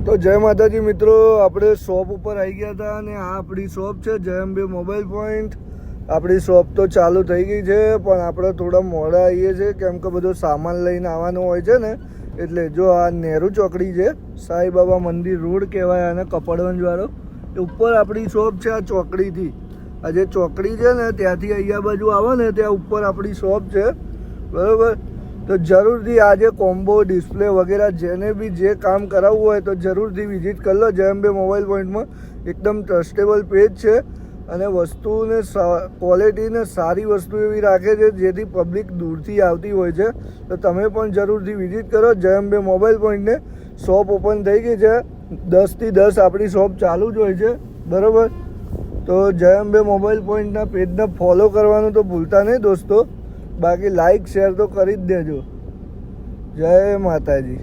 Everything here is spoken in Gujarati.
તો જય માતાજી મિત્રો, આપણે શોપ ઉપર આવી ગયા હતા અને આ આપણી શોપ છે જય અંબે મોબાઈલ પોઈન્ટ. આપણી શોપ તો ચાલુ થઈ ગઈ છે, પણ આપણે થોડા મોડા આવીએ છીએ કેમ કે બધો સામાન લઈને આવવાનો હોય છે ને. એટલે જો આ નહેરુ ચોકડી છે, સાંઈબાબા મંદિર રોડ કહેવાય અને કપડવંજવાળો ઉપર આપણી શોપ છે. આ ચોકડીથી આ જે ચોકડી છે ને ત્યાંથી અહીંયા બાજુ આવો ને ત્યાં ઉપર આપણી શોપ છે, બરાબર. તો જરૂરથી આજે કોમ્બો ડિસ્પ્લે વગેરે જેને બી જે કામ કરાવવું હોય તો જરૂરથી વિઝિટ કરી લો જય અંબે મોબાઈલ પોઈન્ટમાં. એકદમ ટ્રસ્ટેબલ પેજ છે અને વસ્તુને ક્વોલિટીને સારી વસ્તુ એવી રાખે છે જેથી પબ્લિક દૂરથી આવતી હોય છે. તો તમે પણ જરૂરથી વિઝિટ કરો જય અંબે મોબાઈલ પોઈન્ટને. શોપ ઓપન થઈ ગઈ છે, 10 થી 10 આપણી શોપ ચાલુ જ હોય છે, બરાબર. તો જય અંબે મોબાઈલ પોઈન્ટના પેજને ફોલો કરવાનું તો ભૂલતા નહીં દોસ્તો. બાકી લાઈક શેર તો કરી જ દેજો. જય માતાજી.